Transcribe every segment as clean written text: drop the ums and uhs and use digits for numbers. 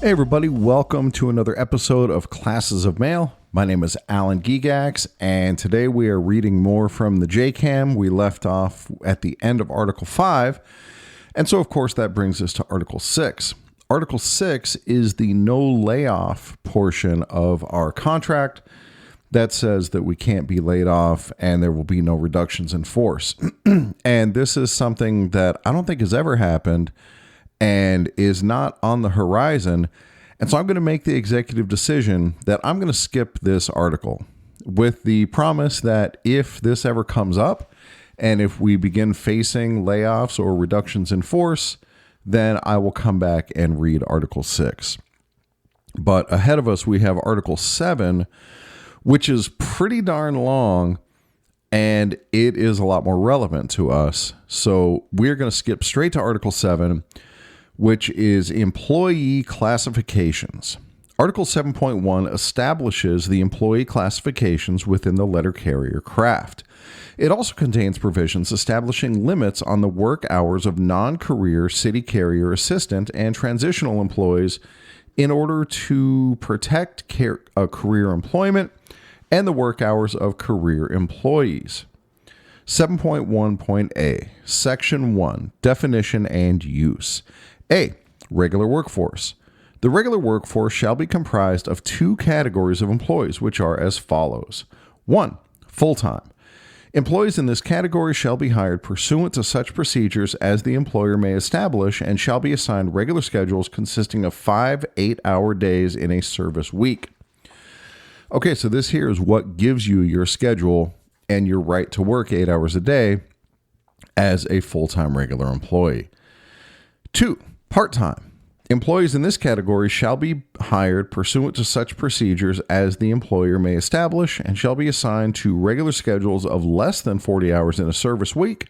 Hey everybody, welcome to another episode of Classes of Mail. My name is Alan Gigax, and today we are reading more from the JCAM. We left off at the end of Article 5, and so of course that brings us to Article 6. Article 6 is the no layoff portion of our contract that says that we can't be laid off and there will be no reductions in force. And this is something that I don't think has ever happened and is not on the horizon. And so I'm going to make the executive decision that I'm going to skip this article with the promise that if this ever comes up and if we begin facing layoffs or reductions in force, then I will come back and read Article 6. But ahead of us, we have Article 7, which is pretty darn long, and it is a lot more relevant to us. So we're going to skip straight to Article 7, which is employee classifications. Article 7.1 establishes the employee classifications within the letter carrier craft. It also contains provisions establishing limits on the work hours of non-career city carrier assistant and transitional employees in order to protect career employment and the work hours of career employees. 7.1.A, Section 1, Definition and Use. A, regular workforce. The regular workforce shall be comprised of two categories of employees, which are as follows. 1, full-time. Employees in this category shall be hired pursuant to such procedures as the employer may establish and shall be assigned regular schedules consisting of 5 8-hour days in a service week. Okay, so this here is what gives you your schedule and your right to work 8 hours a day as a full-time regular employee. 2, part-time. Employees in this category shall be hired pursuant to such procedures as the employer may establish and shall be assigned to regular schedules of less than 40 hours in a service week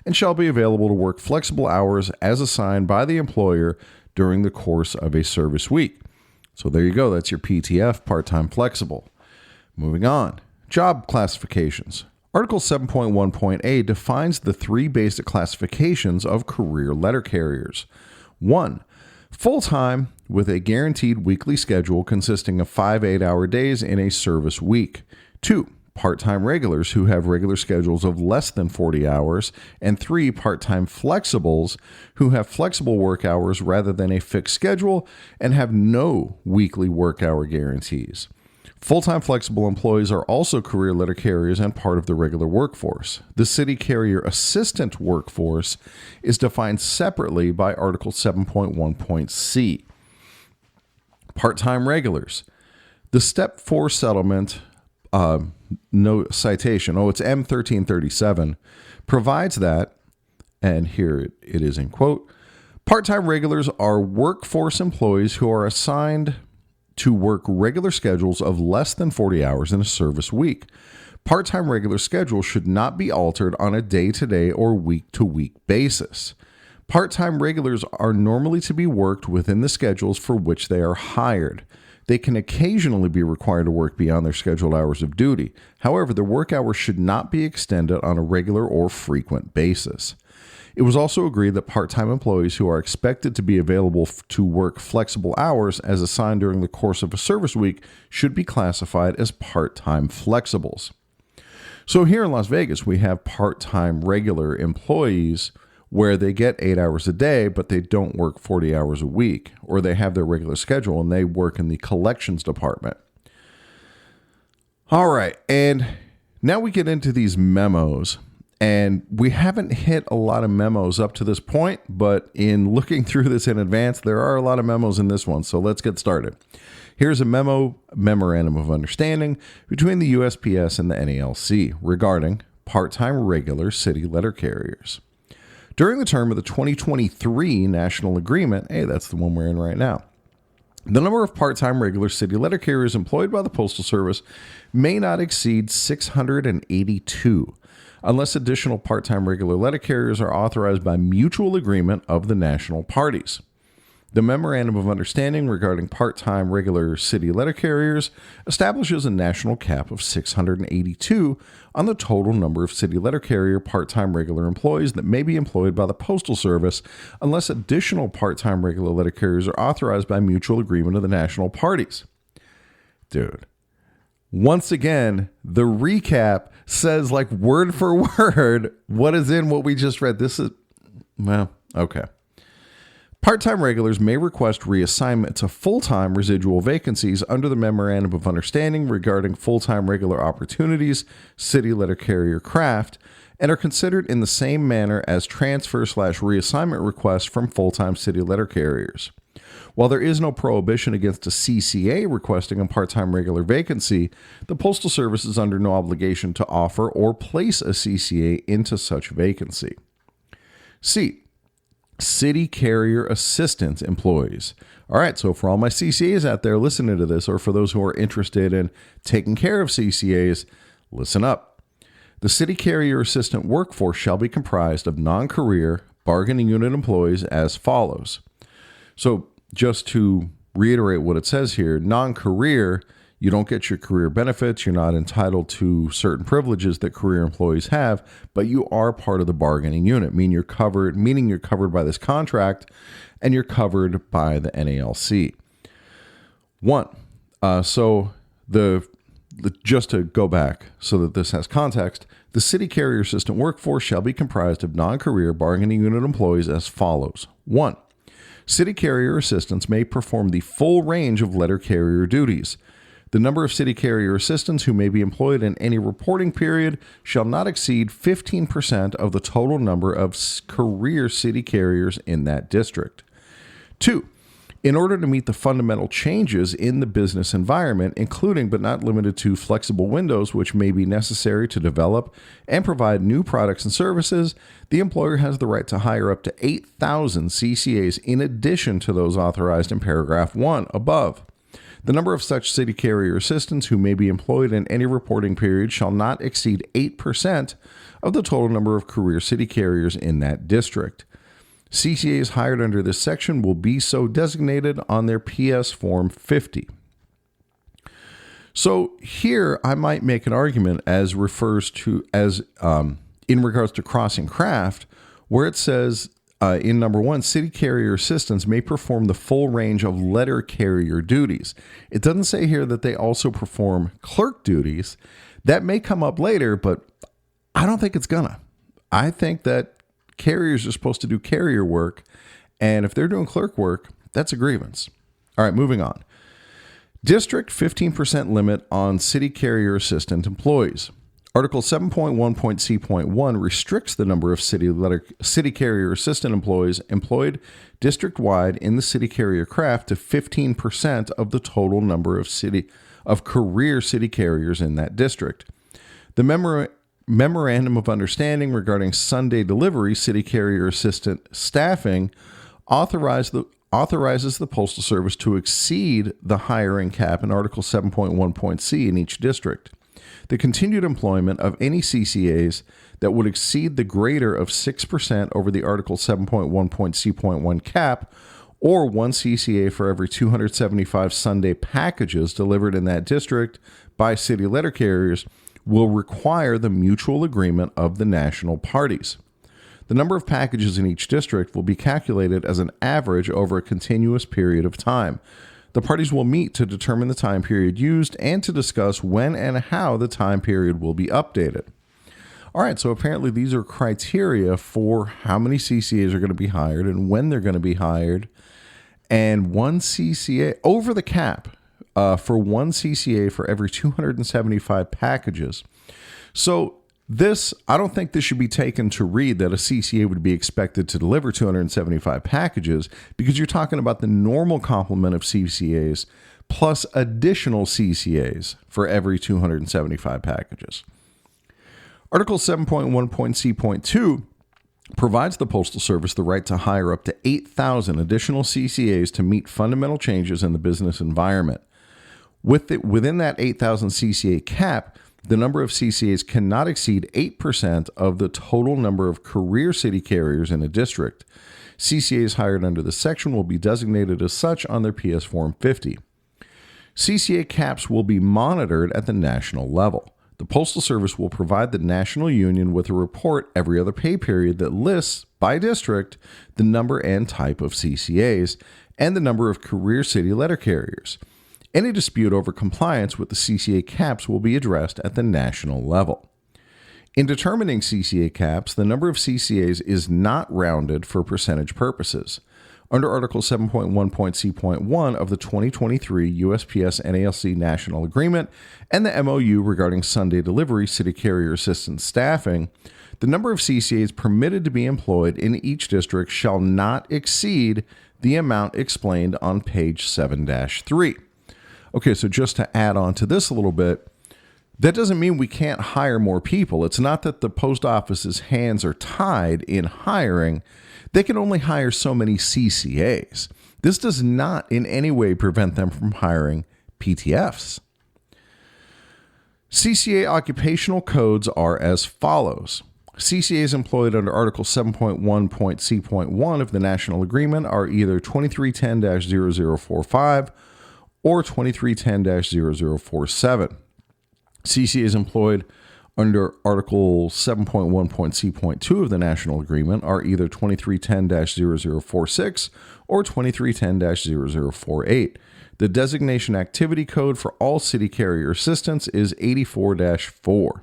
and shall be available to work flexible hours as assigned by the employer during the course of a service week. So there you go. That's your PTF, part-time flexible. Moving on. Job classifications. Article 7.1.A defines the three basic classifications of career letter carriers. 1, full-time with a guaranteed weekly schedule consisting of 5 8-hour days in a service week. 2, part-time regulars who have regular schedules of less than 40 hours. And 3, part-time flexibles who have flexible work hours rather than a fixed schedule and have no weekly work hour guarantees. Full-time flexible employees are also career letter carriers and part of the regular workforce. The city carrier assistant workforce is defined separately by Article 7.1.c. Part-time regulars. The Step 4 settlement, no citation, it's M1337, provides that, and here it is in quote, part-time regulars are workforce employees who are assigned to work regular schedules of less than 40 hours in a service week. Part-time regular schedules should not be altered on a day-to-day or week-to-week basis. Part-time regulars are normally to be worked within the schedules for which they are hired. They can occasionally be required to work beyond their scheduled hours of duty. However, their work hours should not be extended on a regular or frequent basis. It was also agreed that part-time employees who are expected to be available to work flexible hours as assigned during the course of a service week should be classified as part-time flexibles. So here in Las Vegas, we have part-time regular employees where they get 8 hours a day, but they don't work 40 hours a week, or they have their regular schedule and they work in the collections department. All right, and now we get into these memos. And we haven't hit a lot of memos up to this point, but in looking through this in advance, there are a lot of memos in this one. So let's get started. Here's a memorandum of understanding between the USPS and the NALC regarding part-time regular city letter carriers. During the term of the 2023 National Agreement, that's the one we're in right now, the number of part-time regular city letter carriers employed by the Postal Service may not exceed 682. Unless additional part-time regular letter carriers are authorized by mutual agreement of the national parties. The Memorandum of Understanding regarding part-time regular city letter carriers establishes a national cap of 682 on the total number of city letter carrier part-time regular employees that may be employed by the Postal Service unless additional part-time regular letter carriers are authorized by mutual agreement of the national parties. Dude, once again, the recap says like word for word what is in what we just read. This is, well, okay. Part-time regulars may request reassignment to full-time residual vacancies under the Memorandum of Understanding regarding full-time regular opportunities, city letter carrier craft, and are considered in the same manner as transfer/reassignment requests from full-time city letter carriers. While there is no prohibition against a CCA requesting a part-time regular vacancy, the Postal Service is under no obligation to offer or place a CCA into such vacancy. C. City carrier assistant employees. All right, so for all my CCAs out there listening to this, or for those who are interested in taking care of CCAs, listen up. The city carrier assistant workforce shall be comprised of non-career bargaining unit employees as follows. So just to reiterate what it says here, non-career, you don't get your career benefits. You're not entitled to certain privileges that career employees have, but you are part of the bargaining unit, meaning you're covered by this contract and you're covered by the NALC. Just to go back so that this has context, the city carrier assistant workforce shall be comprised of non-career bargaining unit employees as follows. 1. City carrier assistants may perform the full range of letter carrier duties. The number of city carrier assistants who may be employed in any reporting period shall not exceed 15% of the total number of career city carriers in that district. 2. In order to meet the fundamental changes in the business environment, including but not limited to flexible windows which may be necessary to develop and provide new products and services, the employer has the right to hire up to 8,000 CCAs in addition to those authorized in paragraph 1 above. The number of such city carrier assistants who may be employed in any reporting period shall not exceed 8% of the total number of career city carriers in that district. CCAs hired under this section will be so designated on their PS Form 50. So here I might make an argument in regards to crossing craft, where it says in number 1, city carrier assistants may perform the full range of letter carrier duties. It doesn't say here that they also perform clerk duties. That may come up later, but I don't think it's gonna. I think that carriers are supposed to do carrier work, and if they're doing clerk work, that's a grievance. All right, moving on. District 15% limit on city carrier assistant employees. Article 7.1.c.1 restricts the number of city carrier assistant employees employed district-wide in the city carrier craft to 15% of the total number of career city carriers in that district. The Memorandum of Understanding regarding Sunday delivery city carrier assistant staffing authorizes the Postal Service to exceed the hiring cap in Article 7.1.c in each district. The continued employment of any CCAs that would exceed the greater of 6% over the Article 7.1.c.1 cap, or 1 CCA for every 275 Sunday packages delivered in that district by city letter carriers, will require the mutual agreement of the national parties. The number of packages in each district will be calculated as an average over a continuous period of time. The parties will meet to determine the time period used and to discuss when and how the time period will be updated. All right, so apparently these are criteria for how many CCAs are going to be hired and when they're going to be hired. And 1 CCA over the cap for 1 CCA for every 275 packages. So this, I don't think this should be taken to read that a CCA would be expected to deliver 275 packages, because you're talking about the normal complement of CCAs plus additional CCAs for every 275 packages. Article 7.1.c.2 provides the Postal Service the right to hire up to 8,000 additional CCAs to meet fundamental changes in the business environment. Within that 8,000 CCA cap, the number of CCAs cannot exceed 8% of the total number of career city carriers in a district. CCAs hired under this section will be designated as such on their PS Form 50. CCA caps will be monitored at the national level. The Postal Service will provide the National Union with a report every other pay period that lists, by district, the number and type of CCAs and the number of career city letter carriers. Any dispute over compliance with the CCA caps will be addressed at the national level. In determining CCA caps, the number of CCAs is not rounded for percentage purposes. Under Article 7.1.c.1 of the 2023 USPS NALC National Agreement and the MOU regarding Sunday delivery city carrier assistance staffing, the number of CCAs permitted to be employed in each district shall not exceed the amount explained on page 7-3. Okay, so just to add on to this a little bit, that doesn't mean we can't hire more people. It's not that the post office's hands are tied in hiring. They can only hire so many CCAs. This does not in any way prevent them from hiring PTFs. CCA occupational codes are as follows. CCAs employed under Article 7.1.c.1 of the National Agreement are either 2310-0045 or 2310-0047. CCAs employed under Article 7.1.c.2 of the National Agreement are either 2310-0046 or 2310-0048. The designation activity code for all city carrier assistants is 84-4.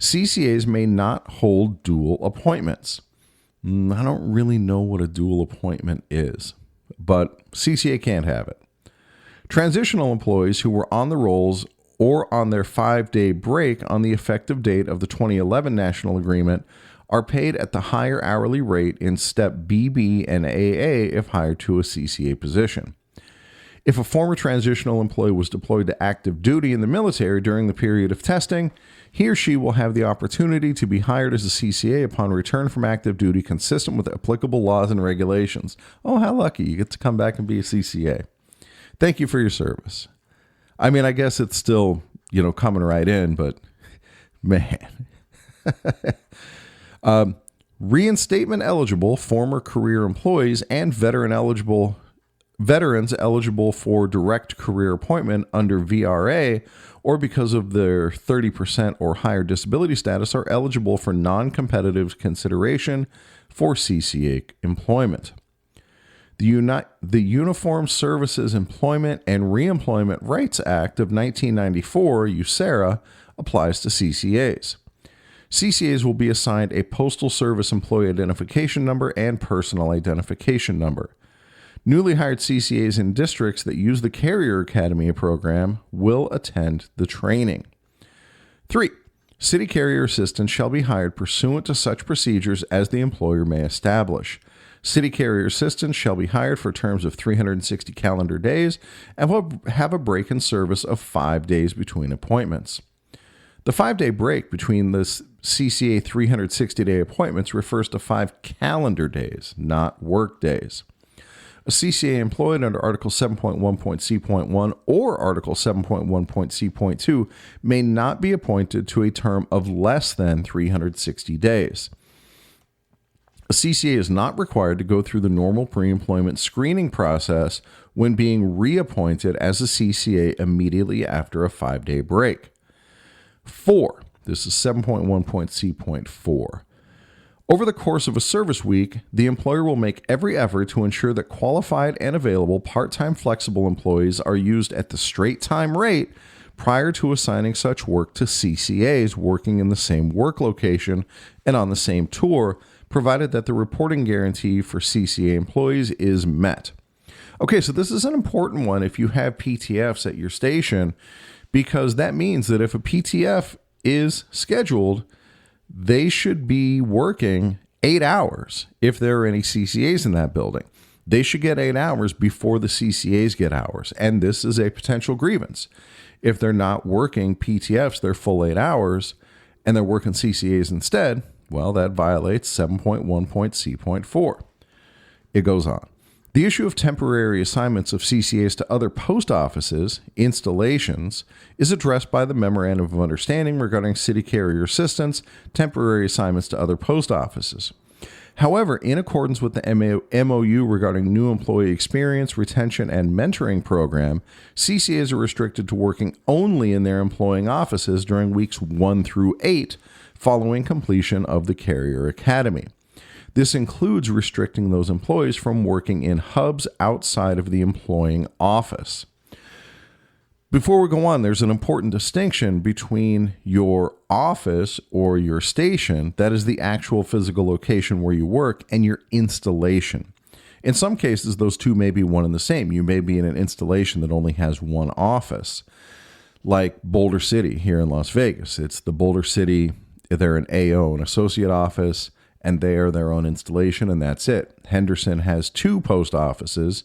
CCAs may not hold dual appointments. I don't really know what a dual appointment is, but CCA can't have it. Transitional employees who were on the rolls or on their 5-day break on the effective date of the 2011 National Agreement are paid at the higher hourly rate in Step BB and AA if hired to a CCA position. If a former transitional employee was deployed to active duty in the military during the period of testing, he or she will have the opportunity to be hired as a CCA upon return from active duty consistent with applicable laws and regulations. Oh, how lucky. You get to come back and be a CCA. Thank you for your service. I mean, I guess it's still, coming right in, but man. Reinstatement eligible former career employees and veterans eligible for direct career appointment under VRA or because of their 30% or higher disability status are eligible for non-competitive consideration for CCA employment. The Uniformed Services Employment and Reemployment Rights Act of 1994, USERRA, applies to CCAs. CCAs will be assigned a Postal Service Employee Identification Number and Personal Identification Number. Newly hired CCAs in districts that use the Carrier Academy program will attend the training. 3. City carrier assistants shall be hired pursuant to such procedures as the employer may establish. City carrier assistants shall be hired for terms of 360 calendar days and will have a break in service of 5 days between appointments. The 5-day break between the CCA 360-day appointments refers to 5 calendar days, not work days. A CCA employed under Article 7.1.c.1 or Article 7.1.c.2 may not be appointed to a term of less than 360 days. A CCA is not required to go through the normal pre-employment screening process when being reappointed as a CCA immediately after a 5-day break. 4. This is 7.1.c.4. Over the course of a service week, the employer will make every effort to ensure that qualified and available part-time flexible employees are used at the straight time rate prior to assigning such work to CCAs working in the same work location and on the same tour, provided that the reporting guarantee for CCA employees is met. Okay, so this is an important one if you have PTFs at your station, because that means that if a PTF is scheduled, they should be working 8 hours if there are any CCAs in that building. They should get 8 hours before the CCAs get hours, and this is a potential grievance. If they're not working PTFs their full 8 hours and they're working CCAs instead, well, that violates 7.1.c.4. It goes on. The issue of temporary assignments of CCAs to other post offices, installations, is addressed by the Memorandum of Understanding regarding city carrier assistance, temporary assignments to other post offices. However, in accordance with the MOU regarding new employee experience, retention, and mentoring program, CCAs are restricted to working only in their employing offices during weeks 1 through 8 following completion of the Carrier Academy. This includes restricting those employees from working in hubs outside of the employing office. Before we go on, there's an important distinction between your office or your station, that is the actual physical location where you work, and your installation. In some cases, those two may be one and the same. You may be in an installation that only has one office, like Boulder City here in Las Vegas. It's the Boulder City, they're an AO, an associate office, and they are their own installation, and that's it. Henderson has 2 post offices,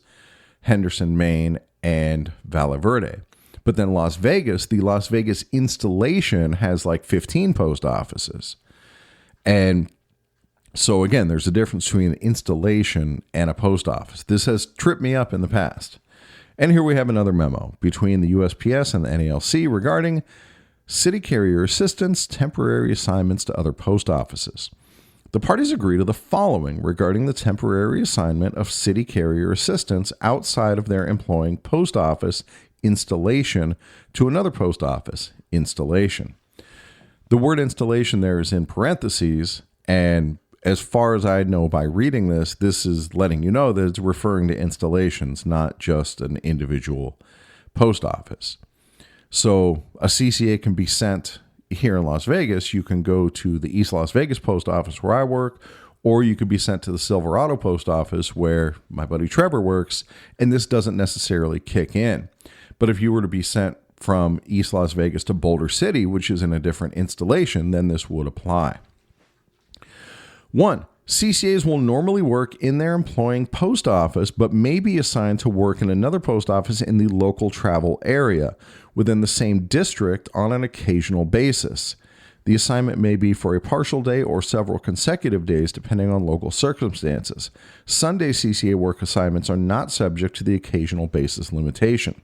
Henderson, Maine, and Valle Verde. But then Las Vegas, the Las Vegas installation has like 15 post offices. And so again, there's a difference between an installation and a post office. This has tripped me up in the past. And here we have another memo between the USPS and the NALC regarding city carrier assistance, temporary assignments to other post offices. The parties agree to the following regarding the temporary assignment of city carrier assistance outside of their employing post office installation to another post office installation. The word installation there is in parentheses, and as far as I know by reading this, this is letting you know that it's referring to installations, not just an individual post office. So a CCA can be sent here in Las Vegas. You can go to the East Las Vegas post office where I work, or you could be sent to the Silverado post office where my buddy Trevor works, and this doesn't necessarily kick in. But if you were to be sent from East Las Vegas to Boulder City, which is in a different installation, then this would apply. 1. CCAs will normally work in their employing post office, but may be assigned to work in another post office in the local travel area within the same district on an occasional basis. The assignment may be for a partial day or several consecutive days, depending on local circumstances. Sunday CCA work assignments are not subject to the occasional basis limitation.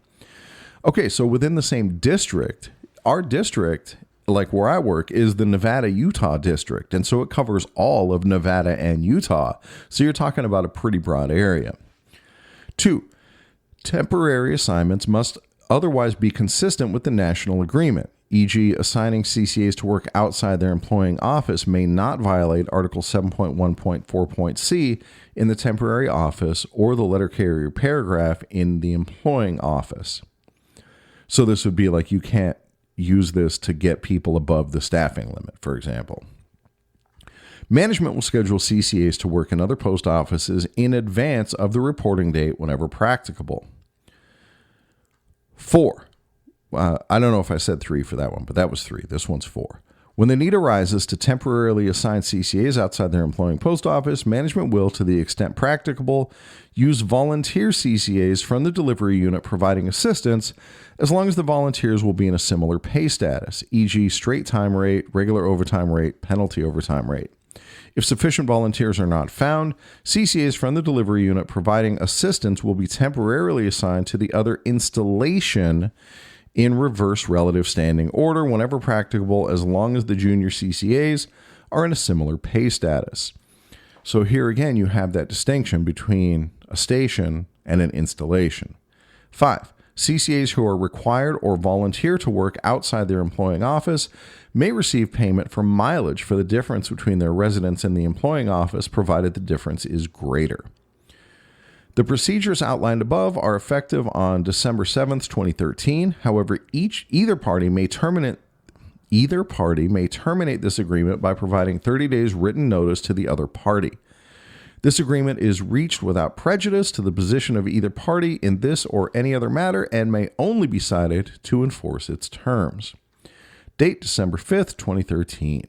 Okay, so within the same district, our district, like where I work, is the Nevada-Utah district. And so it covers all of Nevada and Utah. So you're talking about a pretty broad area. 2, temporary assignments must otherwise be consistent with the national agreement, e.g. assigning CCAs to work outside their employing office may not violate Article 7.1.4.c in the temporary office or the letter carrier paragraph in the employing office. So this would be like you can't use this to get people above the staffing limit, for example. Management will schedule CCAs to work in other post offices in advance of the reporting date whenever practicable. 4. I don't know if I said 3 for that one, but that was 3. This one's 4. When the need arises to temporarily assign CCAs outside their employing post office, management will, to the extent practicable, use volunteer CCAs from the delivery unit providing assistance, as long as the volunteers will be in a similar pay status, e.g. straight time rate, regular overtime rate, penalty overtime rate. If sufficient volunteers are not found, CCAs from the delivery unit providing assistance will be temporarily assigned to the other installation in reverse relative standing order whenever practicable, as long as the junior CCAs are in a similar pay status. So here again, you have that distinction between a station and an installation. 5. CCAs who are required or volunteer to work outside their employing office may receive payment for mileage for the difference between their residence and the employing office, provided the difference is greater. The procedures outlined above are effective on December 7th, 2013. However, either party may terminate this agreement by providing 30 days written notice to the other party. This agreement is reached without prejudice to the position of either party in this or any other matter and may only be cited to enforce its terms. Date December 5th, 2013.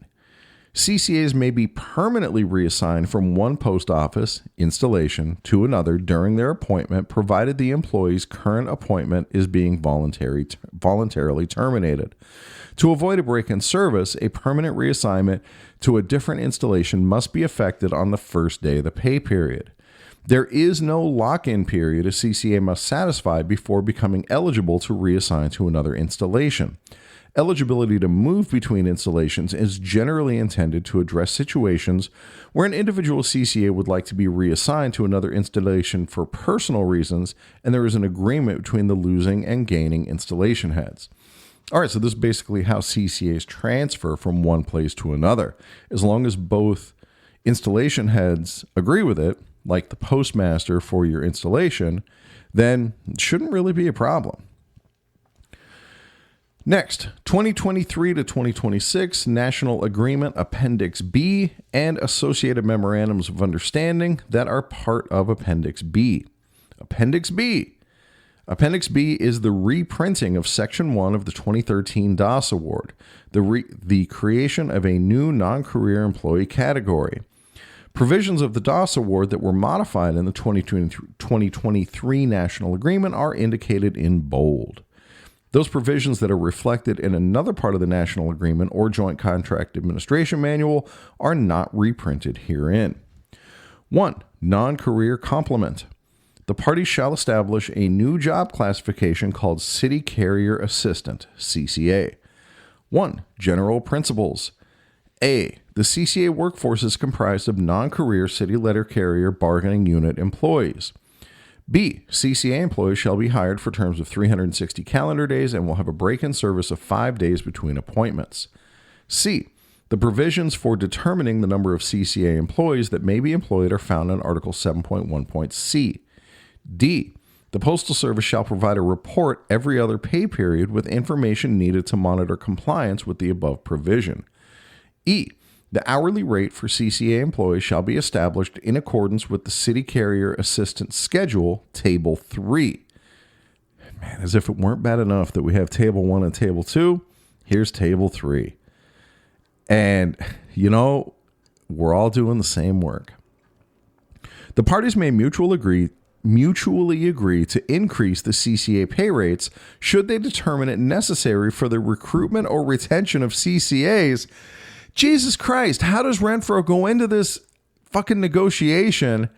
CCAs may be permanently reassigned from one post office installation to another during their appointment, provided the employee's current appointment is being voluntarily terminated. To avoid a break in service, a permanent reassignment to a different installation must be effected on the first day of the pay period. There is no lock-in period a CCA must satisfy before becoming eligible to reassign to another installation. Eligibility to move between installations is generally intended to address situations where an individual CCA would like to be reassigned to another installation for personal reasons, and there is an agreement between the losing and gaining installation heads. All right, so this is basically how CCAs transfer from one place to another. As long as both installation heads agree with it, like the postmaster for your installation, then it shouldn't really be a problem. Next, 2023 to 2026 National Agreement Appendix B and associated memorandums of understanding that are part of Appendix B. Appendix B. Appendix B is the reprinting of Section 1 of the 2013 DOS Award, the creation of a new non-career employee category. Provisions of the DOS Award that were modified in the 2023 National Agreement are indicated in bold. Those provisions that are reflected in another part of the National Agreement or Joint Contract Administration Manual are not reprinted herein. 1. Non-career complement. The parties shall establish a new job classification called City Carrier Assistant, CCA. 1. General principles. A. The CCA workforce is comprised of non-career city letter carrier bargaining unit employees. B. CCA employees shall be hired for terms of 360 calendar days and will have a break-in service of 5 days between appointments. C. The provisions for determining the number of CCA employees that may be employed are found in Article 7.1.c. D. The Postal Service shall provide a report every other pay period with information needed to monitor compliance with the above provision. E. The hourly rate for CCA employees shall be established in accordance with the City Carrier Assistant Schedule, Table 3. Man, as if it weren't bad enough that we have Table 1 and Table 2, here's Table 3. And, we're all doing the same work. The parties may mutually agree to increase the CCA pay rates should they determine it necessary for the recruitment or retention of CCAs. Jesus Christ, how does Renfro go into this fucking negotiation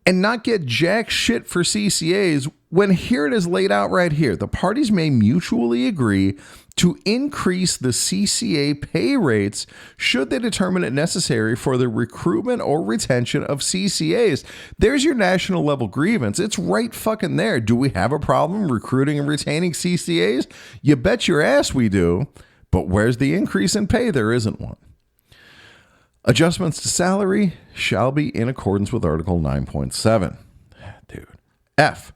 and not get jack shit for CCAs when here it is laid out right here? The parties may mutually agree to increase the CCA pay rates should they determine it necessary for the recruitment or retention of CCAs. There's your national level grievance. It's right fucking there. Do we have a problem recruiting and retaining CCAs? You bet your ass we do. But where's the increase in pay? There isn't one. Adjustments to salary shall be in accordance with Article 9.7. Dude. F.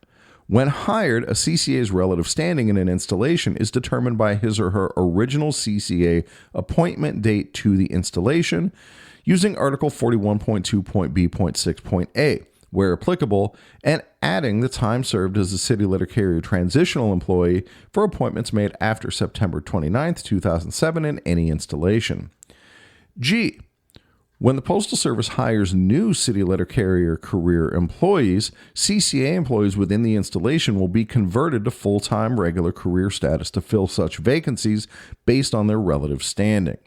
When hired, a CCA's relative standing in an installation is determined by his or her original CCA appointment date to the installation using Article 41.2.b.6.a, where applicable, and adding the time served as a city letter carrier transitional employee for appointments made after September 29, 2007 in any installation. G. When the Postal Service hires new city letter carrier career employees, CCA employees within the installation will be converted to full-time regular career status to fill such vacancies based on their relative standing.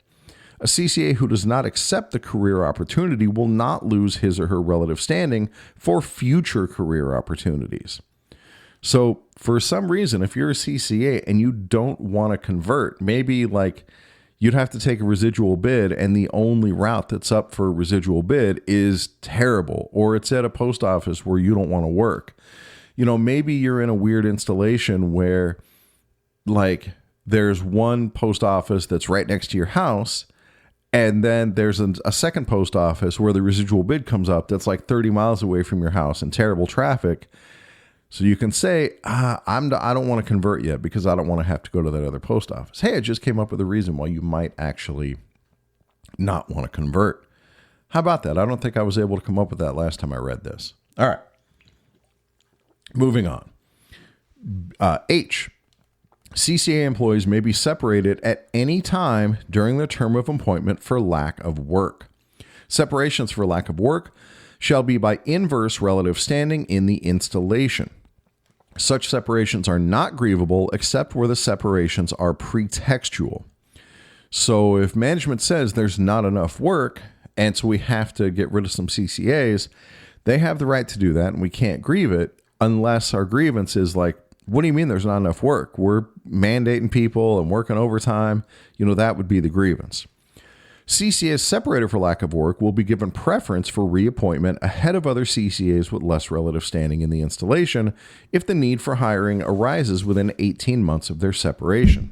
A CCA who does not accept the career opportunity will not lose his or her relative standing for future career opportunities. So, for some reason, if you're a CCA and you don't want to convert, maybe you'd have to take a residual bid and the only route that's up for a residual bid is terrible, or it's at a post office where you don't want to work. Maybe you're in a weird installation where there's one post office that's right next to your house, and then there's a second post office where the residual bid comes up that's 30 miles away from your house in terrible traffic. So you can say, I don't want to convert yet because I don't want to have to go to that other post office. Hey, I just came up with a reason why you might actually not want to convert. How about that? I don't think I was able to come up with that last time I read this. All right. Moving on. H. CCA employees may be separated at any time during the term of appointment for lack of work. Separations for lack of work shall be by inverse relative standing in the installation. Such separations are not grievable except where the separations are pretextual. So if management says there's not enough work, and so we have to get rid of some CCAs, They have the right to do that, and we can't grieve it unless our grievance is like, what do you mean there's not enough work? We're mandating people and working overtime. That would be the grievance. CCAs separated for lack of work will be given preference for reappointment ahead of other CCAs with less relative standing in the installation if the need for hiring arises within 18 months of their separation.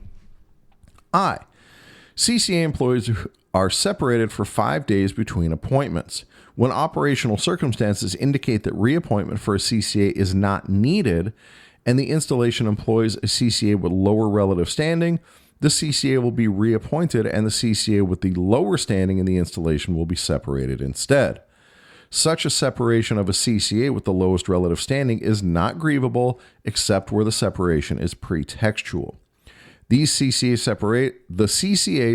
CCA employees are separated for 5 days between appointments. When operational circumstances indicate that reappointment for a CCA is not needed and the installation employs a CCA with lower relative standing, the CCA will be reappointed and the CCA with the lower standing in the installation will be separated instead. Such a separation of a CCA with the lowest relative standing is not grievable except where the separation is pretextual. The CCAs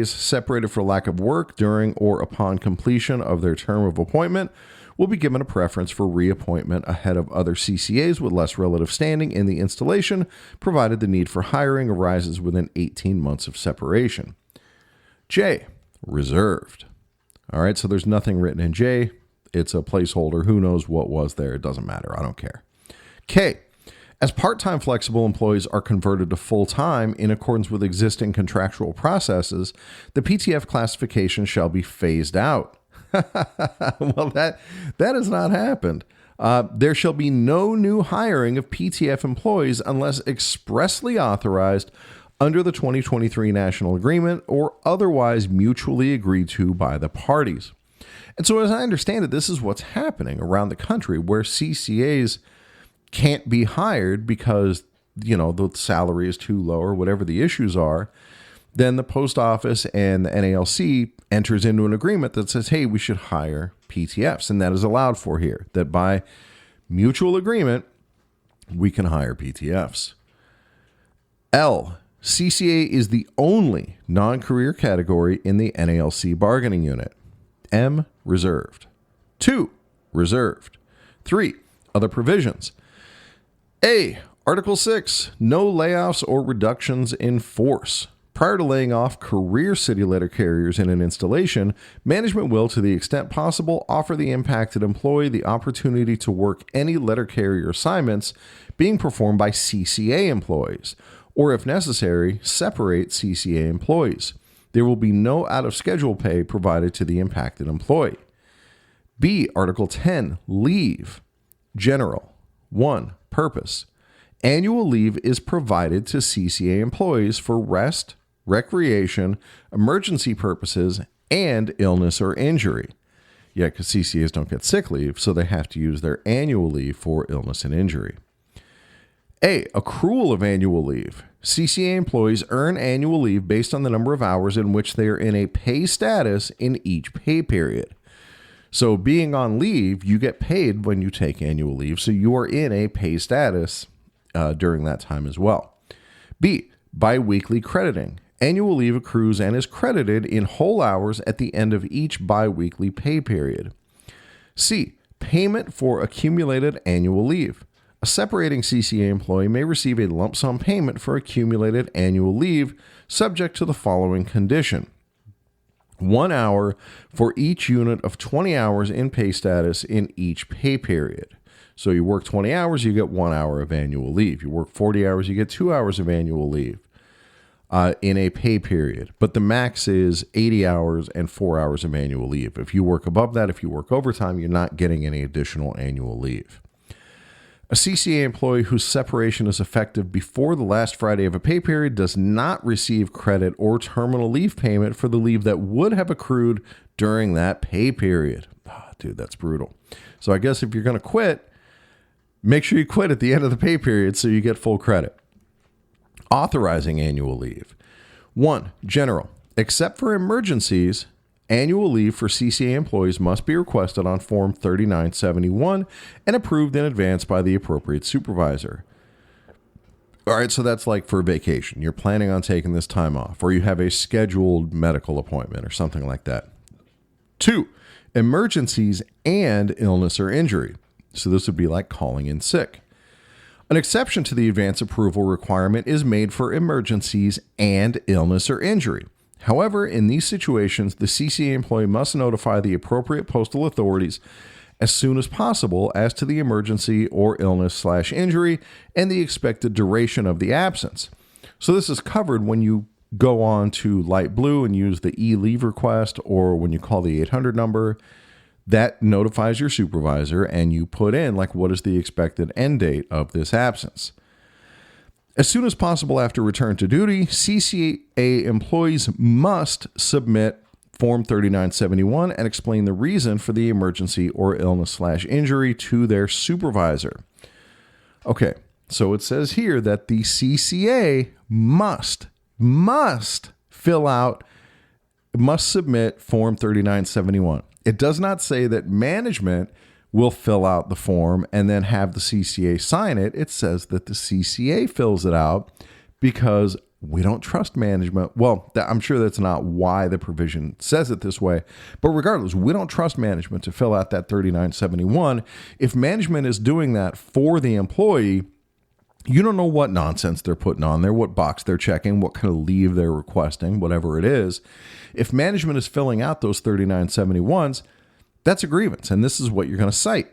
separated for lack of work during or upon completion of their term of appointment will be given a preference for reappointment ahead of other CCAs with less relative standing in the installation, provided the need for hiring arises within 18 months of separation. J, reserved. All right, so there's nothing written in J. It's a placeholder. Who knows what was there? It doesn't matter. I don't care. K, as part-time flexible employees are converted to full-time in accordance with existing contractual processes, the PTF classification shall be phased out. Well, that has not happened. There shall be no new hiring of PTF employees unless expressly authorized under the 2023 National Agreement or otherwise mutually agreed to by the parties. And so as I understand it, this is what's happening around the country where CCAs can't be hired because, the salary is too low or whatever the issues are. Then the post office and the NALC enters into an agreement that says, hey, we should hire PTFs. And that is allowed for here, that by mutual agreement, we can hire PTFs. L, CCA is the only non-career category in the NALC bargaining unit. M, reserved. 2, reserved. 3, other provisions. A, Article 6, no layoffs or reductions in force. Prior to laying off career city letter carriers in an installation, management will, to the extent possible, offer the impacted employee the opportunity to work any letter carrier assignments being performed by CCA employees, or if necessary, separate CCA employees. There will be no out-of-schedule pay provided to the impacted employee. B, Article 10, leave. General. 1, purpose. Annual leave is provided to CCA employees for rest, recreation, emergency purposes, and illness or injury. Yeah, because CCAs don't get sick leave, so they have to use their annual leave for illness and injury. A, accrual of annual leave. CCA employees earn annual leave based on the number of hours in which they are in a pay status in each pay period. So being on leave, you get paid when you take annual leave, so you are in a pay status during that time as well. B, biweekly crediting. Annual leave accrues and is credited in whole hours at the end of each biweekly pay period. C, payment for accumulated annual leave. A separating CCA employee may receive a lump sum payment for accumulated annual leave subject to the following condition. 1 hour for each unit of 20 hours in pay status in each pay period. So you work 20 hours, you get 1 hour of annual leave. You work 40 hours, you get 2 hours of annual leave in a pay period. But the max is 80 hours and 4 hours of annual leave. If you work above that, if you work overtime, you're not getting any additional annual leave. A CCA employee whose separation is effective before the last Friday of a pay period does not receive credit or terminal leave payment for the leave that would have accrued during that pay period. Dude, that's brutal. So I guess if you're going to quit, make sure you quit at the end of the pay period so you get full credit. Authorizing annual leave. 1, general. Except for emergencies, annual leave for CCA employees must be requested on Form 3971 and approved in advance by the appropriate supervisor. All right, so that's like for vacation. You're planning on taking this time off, or you have a scheduled medical appointment or something like that. 2, emergencies and illness or injury. So this would be like calling in sick. An exception to the advance approval requirement is made for emergencies and illness or injury. However, in these situations, the CCA employee must notify the appropriate postal authorities as soon as possible as to the emergency or illness/injury and the expected duration of the absence. So this is covered when you go on to light blue and use the e-leave request, or when you call the 800 number. That notifies your supervisor, and you put in like what is the expected end date of this absence. As soon as possible after return to duty, CCA employees must submit Form 3971 and explain the reason for the emergency or illness/injury to their supervisor. Okay, so it says here that the CCA must submit Form 3971. It does not say that management will fill out the form and then have the CCA sign it. It says that the CCA fills it out because we don't trust management. Well, I'm sure that's not why the provision says it this way, but regardless, we don't trust management to fill out that 3971. If management is doing that for the employee, you don't know what nonsense they're putting on there, what box they're checking, what kind of leave they're requesting, whatever it is. If management is filling out those 3971s, that's a grievance, and this is what you're going to cite.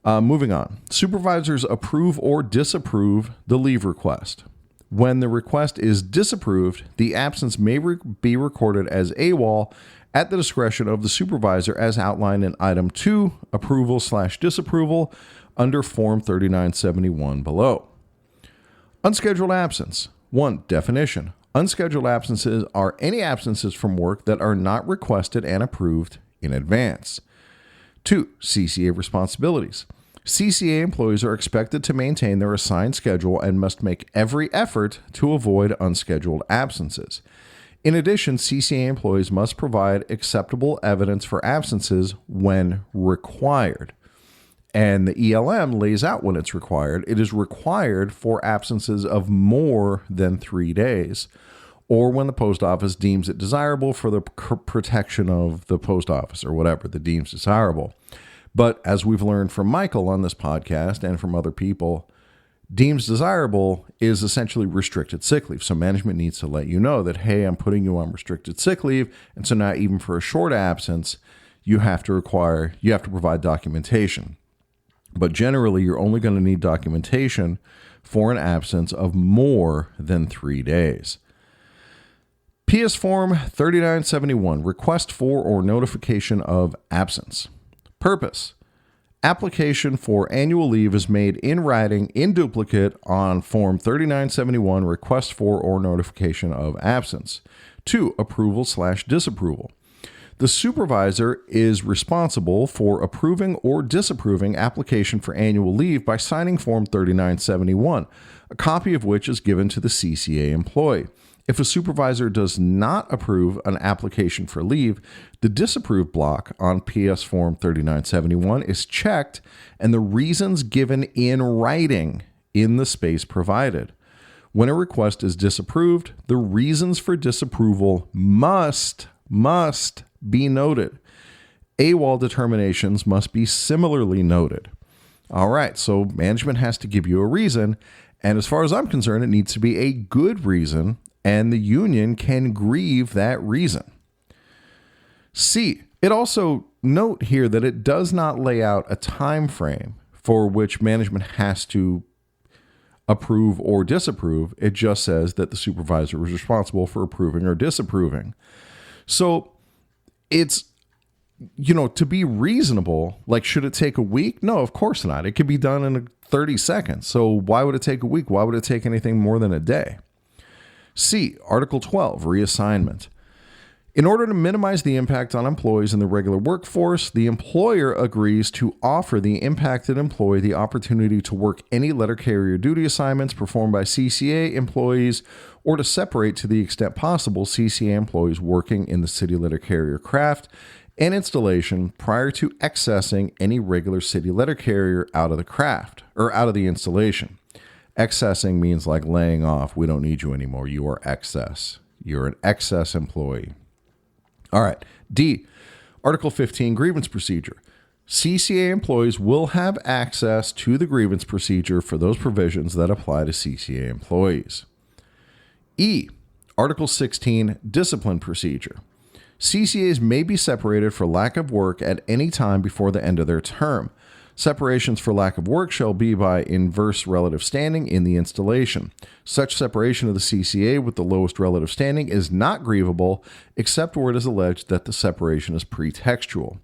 Moving on. Supervisors approve or disapprove the leave request. When the request is disapproved, the absence may be recorded as AWOL at the discretion of the supervisor as outlined in Item 2, Approval/Disapproval, under Form 3971 below. Unscheduled absence. 1. Definition. Unscheduled absences are any absences from work that are not requested and approved in advance. 2. CCA responsibilities. CCA employees are expected to maintain their assigned schedule and must make every effort to avoid unscheduled absences. In addition, CCA employees must provide acceptable evidence for absences when required. And the ELM lays out when it's required. It is required for absences of more than 3 days, or when the post office deems it desirable for the protection of the post office, or whatever the deems desirable. But as we've learned from Michael on this podcast and from other people, deems desirable is essentially restricted sick leave. So management needs to let you know that, hey, I'm putting you on restricted sick leave. And so now even for a short absence, you have to provide documentation. But generally, you're only going to need documentation for an absence of more than 3 days. PS Form 3971, Request for or Notification of Absence. Purpose. Application for annual leave is made in writing in duplicate on Form 3971, Request for or Notification of Absence. 2. Approval/Disapproval. The supervisor is responsible for approving or disapproving application for annual leave by signing Form 3971, a copy of which is given to the CCA employee. If a supervisor does not approve an application for leave, the disapprove block on PS Form 3971 is checked and the reasons given in writing in the space provided. When a request is disapproved, the reasons for disapproval must be noted. AWOL determinations must be similarly noted. All right, so management has to give you a reason, and as far as I'm concerned, it needs to be a good reason, and the union can grieve that reason. C, it also note here that it does not lay out a time frame for which management has to approve or disapprove. It just says that the supervisor is responsible for approving or disapproving. So it's, to be reasonable, like, should it take a week? No, of course not. It could be done in 30 seconds. So why would it take a week? Why would it take anything more than a day? C, Article 12, Reassignment. In order to minimize the impact on employees in the regular workforce, the employer agrees to offer the impacted employee the opportunity to work any letter carrier duty assignments performed by CCA employees, or to separate, to the extent possible, CCA employees working in the city letter carrier craft and installation prior to accessing any regular city letter carrier out of the craft or out of the installation. Accessing means like laying off. We don't need you anymore. You are excess. You're an excess employee. All right. D, Article 15, Grievance Procedure. CCA employees will have access to the grievance procedure for those provisions that apply to CCA employees. E, Article 16, Discipline Procedure. CCAs may be separated for lack of work at any time before the end of their term. Separations for lack of work shall be by inverse relative standing in the installation. Such separation of the CCA with the lowest relative standing is not grievable, except where it is alleged that the separation is pretextual.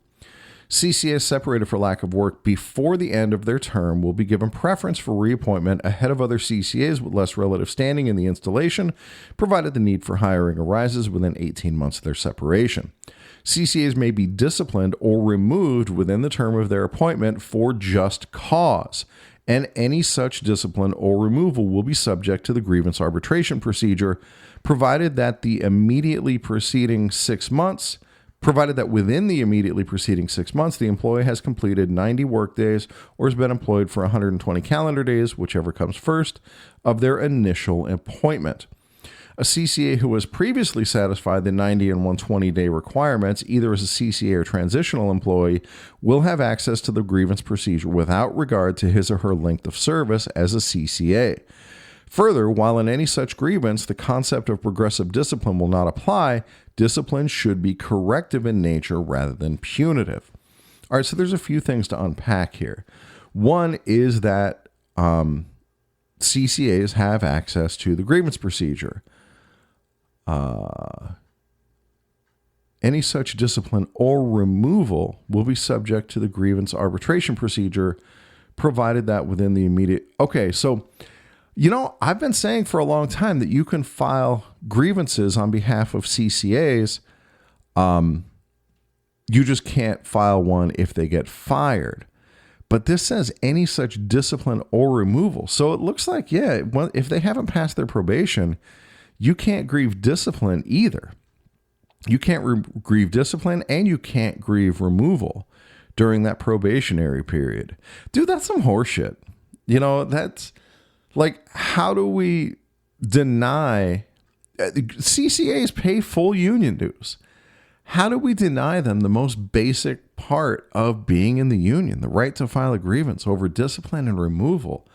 CCAs separated for lack of work before the end of their term will be given preference for reappointment ahead of other CCAs with less relative standing in the installation, provided the need for hiring arises within 18 months of their separation. CCAs may be disciplined or removed within the term of their appointment for just cause, and any such discipline or removal will be subject to the grievance arbitration procedure, provided that within the immediately preceding 6 months, the employee has completed 90 workdays or has been employed for 120 calendar days, whichever comes first, of their initial appointment. A CCA who has previously satisfied the 90 and 120-day requirements, either as a CCA or transitional employee, will have access to the grievance procedure without regard to his or her length of service as a CCA. Further, while in any such grievance, the concept of progressive discipline will not apply, discipline should be corrective in nature rather than punitive. All right, so there's a few things to unpack here. One is that CCAs have access to the grievance procedure. Any such discipline or removal will be subject to the grievance arbitration procedure, provided that within the immediate... Okay, so, I've been saying for a long time that you can file grievances on behalf of CCAs. You just can't file one if they get fired. But this says any such discipline or removal. So it looks like, if they haven't passed their probation, you can't grieve discipline either. You can't grieve discipline and you can't grieve removal during that probationary period. Dude, that's some horseshit. That's like, how do we deny... CCAs pay full union dues. How do we deny them the most basic part of being in the union, the right to file a grievance over discipline and removal?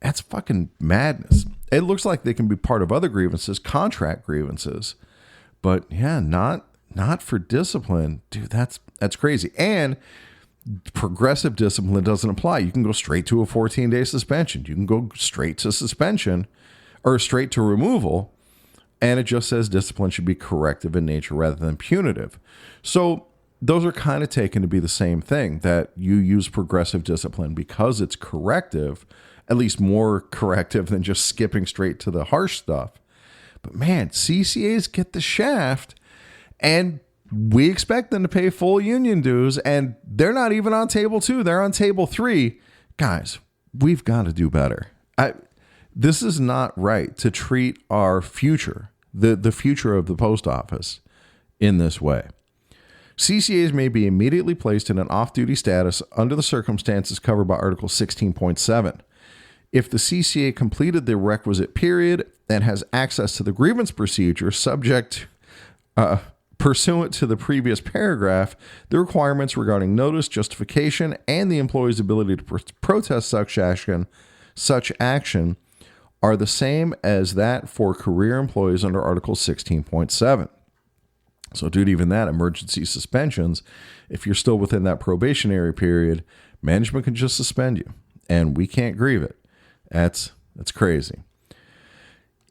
That's fucking madness. It looks like they can be part of other grievances, contract grievances, but not for discipline. Dude, that's crazy. And progressive discipline doesn't apply. You can go straight to a 14-day suspension. You can go straight to suspension or straight to removal. And it just says discipline should be corrective in nature rather than punitive. So those are kind of taken to be the same thing, that you use progressive discipline because it's corrective, at least more corrective than just skipping straight to the harsh stuff. But man, CCAs get the shaft, and we expect them to pay full union dues, and they're not even on table 2. They're on table 3. Guys, we've got to do better. This is not right to treat our future, the future of the post office, in this way. CCAs may be immediately placed in an off-duty status under the circumstances covered by Article 16.7. If the CCA completed the requisite period and has access to the grievance procedure pursuant to the previous paragraph, the requirements regarding notice, justification, and the employee's ability to protest such action are the same as that for career employees under Article 16.7. So, dude, even that, emergency suspensions, if you're still within that probationary period, management can just suspend you, and we can't grieve it. That's crazy.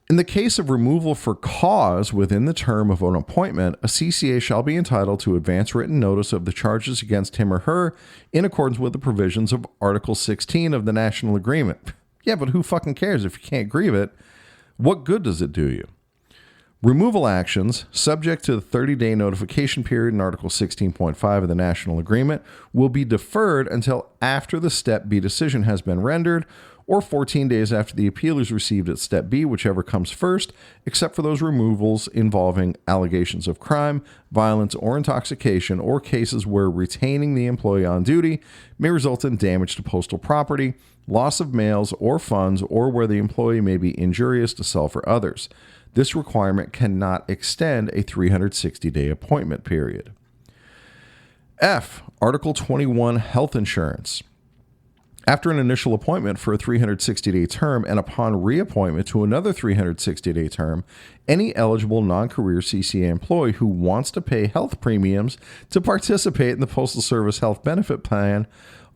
In the case of removal for cause within the term of an appointment, a CCA shall be entitled to advance written notice of the charges against him or her in accordance with the provisions of Article 16 of the National Agreement. Yeah, but who fucking cares if you can't grieve it? What good does it do you? Removal actions, subject to the 30-day notification period in Article 16.5 of the National Agreement, will be deferred until after the Step B decision has been rendered, or 14 days after the appeal is received at Step B, whichever comes first, except for those removals involving allegations of crime, violence, or intoxication, or cases where retaining the employee on duty may result in damage to postal property, loss of mails or funds, or where the employee may be injurious to self or others. This requirement cannot extend a 360-day appointment period. F. Article 21, Health Insurance. After an initial appointment for a 360-day term and upon reappointment to another 360-day term, any eligible non-career CCA employee who wants to pay health premiums to participate in the Postal Service Health Benefit Plan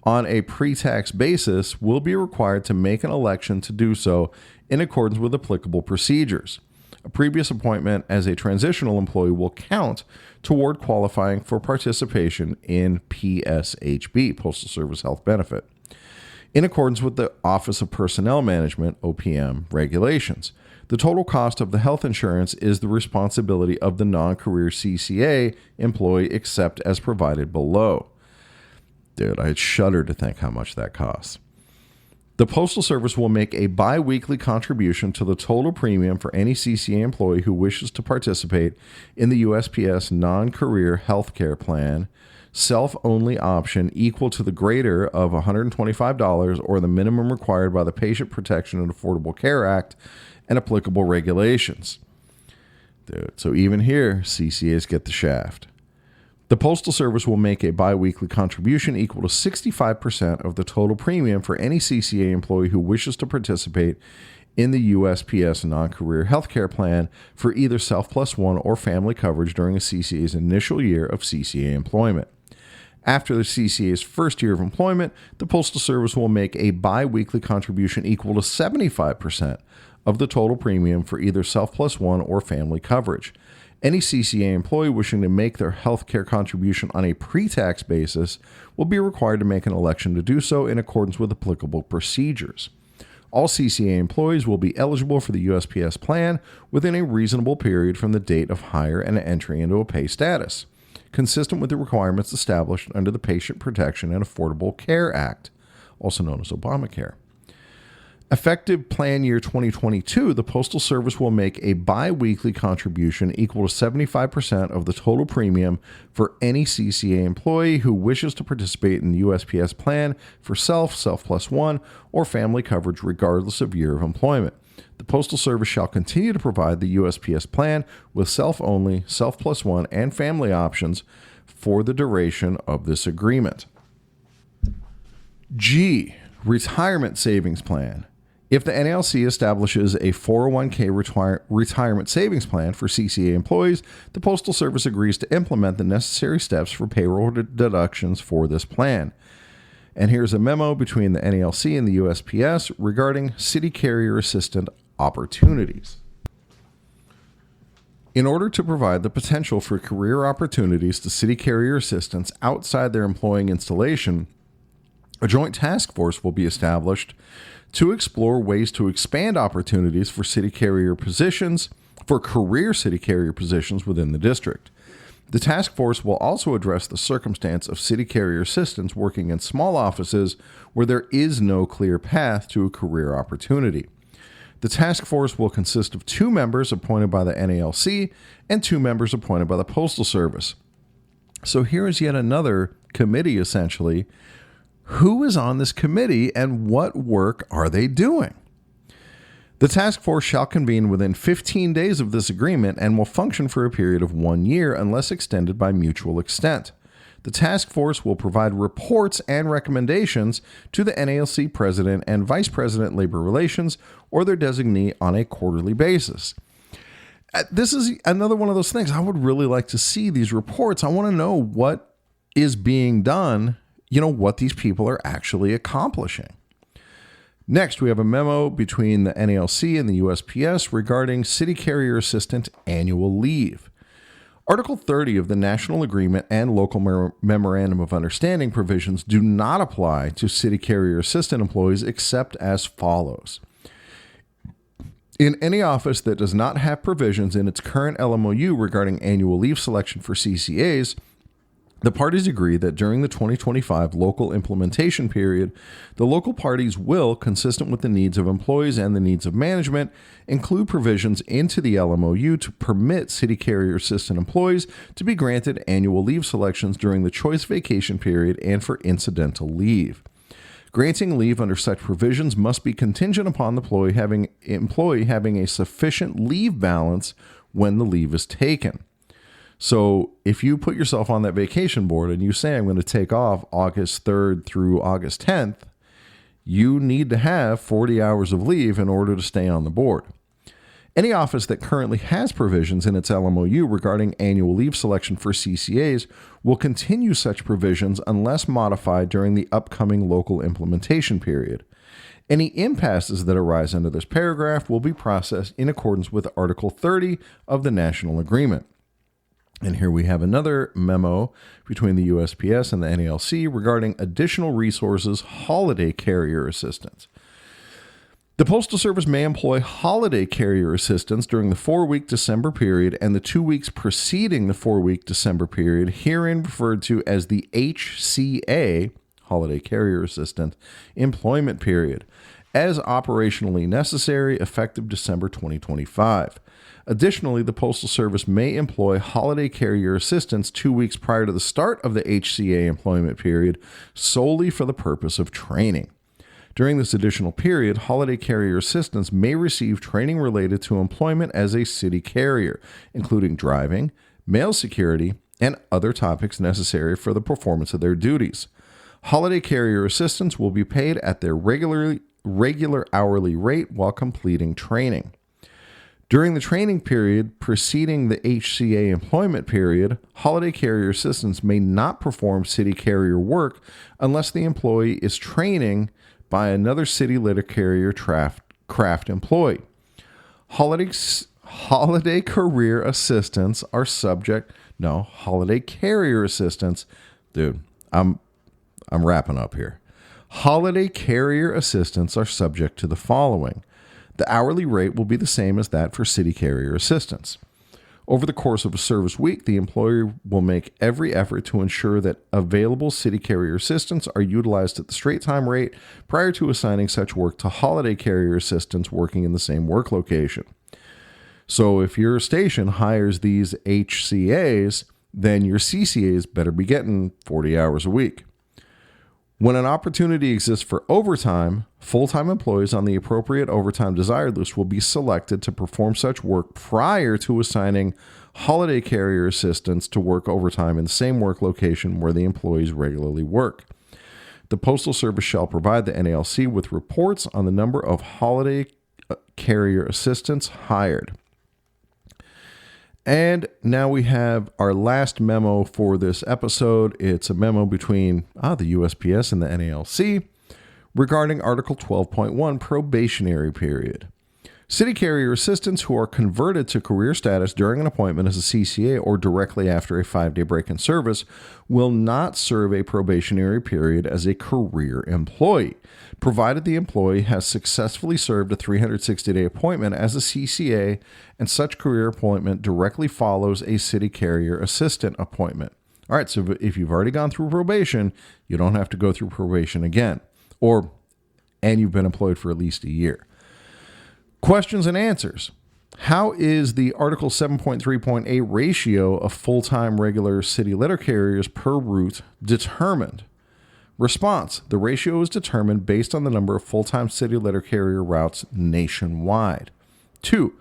on a pre-tax basis will be required to make an election to do so in accordance with applicable procedures. A previous appointment as a transitional employee will count toward qualifying for participation in PSHB, Postal Service Health Benefit, in accordance with the Office of Personnel Management, OPM, regulations. The total cost of the health insurance is the responsibility of the non-career CCA employee except as provided below. Dude, I shudder to think how much that costs. The Postal Service will make a bi-weekly contribution to the total premium for any CCA employee who wishes to participate in the USPS non-career healthcare plan, self-only option equal to the greater of $125 or the minimum required by the Patient Protection and Affordable Care Act and applicable regulations. Dude, so even here, CCAs get the shaft. The Postal Service will make a biweekly contribution equal to 65% of the total premium for any CCA employee who wishes to participate in the USPS non-career healthcare plan for either self-plus-one or family coverage during a CCA's initial year of CCA employment. After the CCA's first year of employment, the Postal Service will make a bi-weekly contribution equal to 75% of the total premium for either self-plus-one or family coverage. Any CCA employee wishing to make their health care contribution on a pre-tax basis will be required to make an election to do so in accordance with applicable procedures. All CCA employees will be eligible for the USPS plan within a reasonable period from the date of hire and entry into a pay status, consistent with the requirements established under the Patient Protection and Affordable Care Act, also known as Obamacare. Effective plan year 2022, the Postal Service will make a bi-weekly contribution equal to 75% of the total premium for any CCA employee who wishes to participate in the USPS plan for self-plus-one, or family coverage regardless of year of employment. The Postal Service shall continue to provide the USPS plan with self-only, self-plus-one, and family options for the duration of this agreement. G. Retirement Savings Plan. If the NALC establishes a 401k retirement savings plan for CCA employees, the Postal Service agrees to implement the necessary steps for payroll deductions for this plan. And here's a memo between the NALC and the USPS regarding city carrier assistant opportunities. In order to provide the potential for career opportunities to city carrier assistants outside their employing installation, a joint task force will be established to explore ways to expand opportunities for city carrier positions, for career city carrier positions within the district. The task force will also address the circumstance of city carrier assistants working in small offices where there is no clear path to a career opportunity. The task force will consist of 2 members appointed by the NALC and 2 members appointed by the Postal Service. So here is yet another committee, essentially. Who is on this committee and what work are they doing? The task force shall convene within 15 days of this agreement and will function for a period of 1 year unless extended by mutual extent. The task force will provide reports and recommendations to the NALC President and Vice President Labor Relations or their designee on a quarterly basis. This is another one of those things. I would really like to see these reports. I want to know what is being done, what these people are actually accomplishing. Next, we have a memo between the NALC and the USPS regarding city carrier assistant annual leave. Article 30 of the National Agreement and Local Memorandum of Understanding provisions do not apply to city carrier assistant employees except as follows. In any office that does not have provisions in its current LMOU regarding annual leave selection for CCAs, the parties agree that during the 2025 local implementation period, the local parties will, consistent with the needs of employees and the needs of management, include provisions into the LMOU to permit city carrier assistant employees to be granted annual leave selections during the choice vacation period and for incidental leave. Granting leave under such provisions must be contingent upon the employee having a sufficient leave balance when the leave is taken. So if you put yourself on that vacation board and you say, I'm going to take off August 3rd through August 10th, you need to have 40 hours of leave in order to stay on the board. Any office that currently has provisions in its LMOU regarding annual leave selection for CCAs will continue such provisions unless modified during the upcoming local implementation period. Any impasses that arise under this paragraph will be processed in accordance with Article 30 of the National Agreement. And here we have another memo between the USPS and the NALC regarding additional resources, holiday carrier assistance. The Postal Service may employ holiday carrier assistance during the 4-week December period and the 2 weeks preceding the 4-week December period, herein referred to as the HCA, Holiday Carrier Assistant, employment period, as operationally necessary, effective December 2025. Additionally, the Postal Service may employ holiday carrier assistance 2 weeks prior to the start of the HCA employment period solely for the purpose of training. During this additional period, holiday carrier assistants may receive training related to employment as a city carrier, including driving, mail security, and other topics necessary for the performance of their duties. Holiday carrier assistants will be paid at their regular hourly rate while completing training. During the training period preceding the HCA employment period, holiday carrier assistants may not perform city carrier work unless the employee is training by another city letter carrier craft employee. Holiday carrier assistants are subject. No, holiday carrier assistants. Dude, I'm wrapping up here. Holiday carrier assistants are subject to the following. The hourly rate will be the same as that for city carrier assistants. Over the course of a service week, the employer will make every effort to ensure that available city carrier assistants are utilized at the straight time rate prior to assigning such work to holiday carrier assistants working in the same work location. So if your station hires these HCAs, then your CCAs better be getting 40 hours a week. When an opportunity exists for overtime, full-time employees on the appropriate overtime desired list will be selected to perform such work prior to assigning holiday carrier assistants to work overtime in the same work location where the employees regularly work. The Postal Service shall provide the NALC with reports on the number of holiday carrier assistants hired. And now we have our last memo for this episode. It's a memo between the USPS and the NALC regarding Article 12.1, probationary period. City carrier assistants who are converted to career status during an appointment as a CCA or directly after a 5-day break in service will not serve a probationary period as a career employee, provided the employee has successfully served a 360-day appointment as a CCA and such career appointment directly follows a city carrier assistant appointment. All right, so if you've already gone through probation, you don't have to go through probation again, and you've been employed for at least a year. Questions and answers. How is the Article 7.3.8 ratio of full-time regular city letter carriers per route determined? Response. The ratio is determined based on the number of full-time city letter carrier routes nationwide. 2.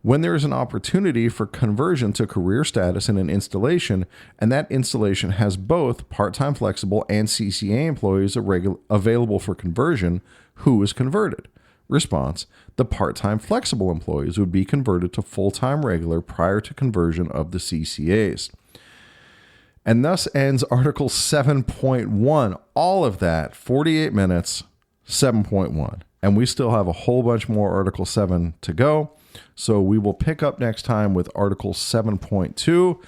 When there is an opportunity for conversion to career status in an installation, and that installation has both part-time flexible and CCA employees available for conversion, who is converted? Response. The part-time flexible employees would be converted to full-time regular prior to conversion of the CCAs. And thus ends Article 7.1. All of that, 48 minutes, 7.1. And we still have a whole bunch more Article 7 to go. So we will pick up next time with Article 7.2.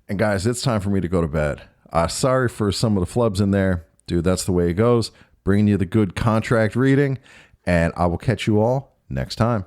And guys, it's time for me to go to bed. Sorry for some of the flubs in there. Dude, that's the way it goes. Bringing you the good contract reading. And I will catch you all next time.